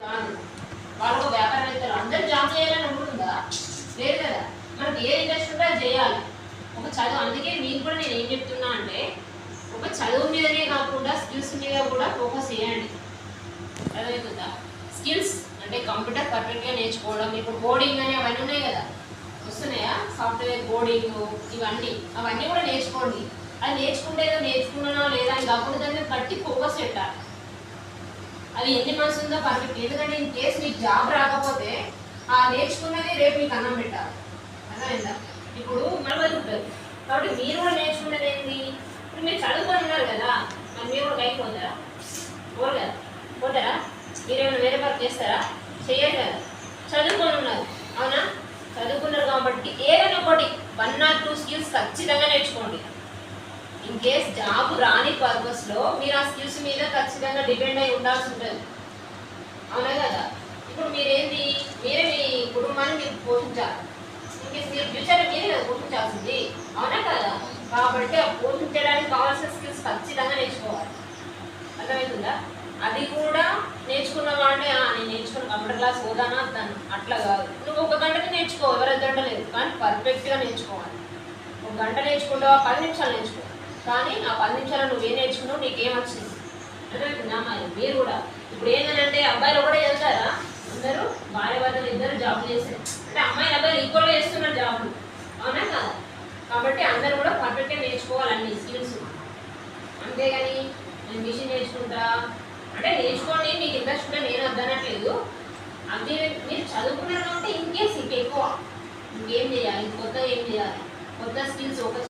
కాదు. వాళ్ళు వ్యాపారవేత్తలు అందరూ జాబ్ చేయాలని ఉంటుందా? లేదు కదా. మనకి ఏ ఇంట్రెస్ట్ ఉంటే అది చేయాలి. ఒక చదువు, అందుకే మీకు కూడా నేను ఏం చెప్తున్నా అంటే ఒక చదువు మీదనే కాకుండా స్కిల్స్ మీద కూడా ఫోకస్ చేయండి. అర్థమవుతుందా? స్కిల్స్ అంటే కంప్యూటర్ పర్ఫెక్ట్గా నేర్చుకోవడం, ఇప్పుడు కోడింగ్ అని అవన్నీ ఉన్నాయి కదా, వస్తున్నాయా? సాఫ్ట్వేర్ కోడింగ్ అవన్నీ కూడా నేర్చుకోండి. అది నేర్చుకుంటే ఏదో నేర్చుకున్నానా లేదా అని కాకుండా దాన్ని బట్టి ఫోకస్ పెట్టాలి. అది ఎన్ని మంత్స్ ఉందో పర్ఫెక్ట్. ఎందుకంటే ఇన్ కేసు మీకు జాబ్ రాకపోతే ఆ నేర్చుకున్నది రేపు మీకు అన్నం పెట్టాలి. అర్థమైందా? ఇప్పుడు మన బతుకుతారు కాబట్టి మీరు కూడా నేర్చుకున్నది ఏంటి? ఇప్పుడు మీరు చదువుకొని ఉన్నారు కదా, మరి మీరు కూడా బయట పోతారా? పోరు కదా. పోతారా? మీరేమైనా వేరే వర్క్ చేస్తారా? చేయరు కదా. చదువుకొని ఉన్నారు, అవునా? చదువుకున్నారు కాబట్టి ఏదైనా ఒకటి 1 or 2 స్కిల్స్ ఖచ్చితంగా నేర్చుకోండి. ఇన్ కేస్ జాబ్ రాని పర్పస్లో మీరు ఆ స్కిల్స్ మీద ఖచ్చితంగా డిపెండ్ అయి ఉండాల్సి ఉంటుంది, అవునా కదా. ఇప్పుడు మీరేంటి, మీరే మీ కుటుంబాన్ని మీరు పోషించాలి. ఇన్ కేస్ మీరు ఫ్యూచర్ మీరే కదా పోషించాల్సింది, అవునా కదా. కాబట్టి ఆ పోషించడానికి కావాల్సిన స్కిల్స్ ఖచ్చితంగా నేర్చుకోవాలి. అర్థమవుతుందా? అది కూడా నేర్చుకున్నావా అంటే నేను నేర్చుకున్న కంప్యూటర్ క్లాస్ పోదానా దాన్ని అట్లా కాదు. నువ్వు 1 గంటనే నేర్చుకో, ఎవరి గంట లేదు, కానీ పర్ఫెక్ట్గా నేర్చుకోవాలి. 1 గంట నేర్చుకుంటావా, 10 నిమిషాలు నేర్చుకో, కానీ ఆ 10 నిమిషాలు నువ్వేం నేర్చుకున్నావు, నీకేం వచ్చింది. అర్థమవుతుందా? మరి మీరు కూడా ఇప్పుడు ఏంటంటే అబ్బాయిలు కూడా వెళ్తారా, అందరూ భార్య భర్తలు ఇద్దరు జాబ్ చేశారు అంటే అమ్మాయిలు అబ్బాయిలు ఈక్వల్గా చేస్తున్నారు జాబులు, అవునా కదా. కాబట్టి అందరూ కూడా పర్ఫెక్ట్గా నేర్చుకోవాలి అన్ని స్కిల్స్. అంతేగాని నేను మిషన్ నేర్చుకుంటా అంటే నేర్చుకోండి, మీకు ఇంట్రెస్ట్ ఉంటే నేను వద్దనట్లేదు. అది మీరు చదువుకున్నారు కాబట్టి ఇన్ కేస్ ఇంకా ఎక్కువ ఇంకేం చేయాలి, కొత్తగా ఏం చేయాలి, కొత్త స్కిల్స్ ఒక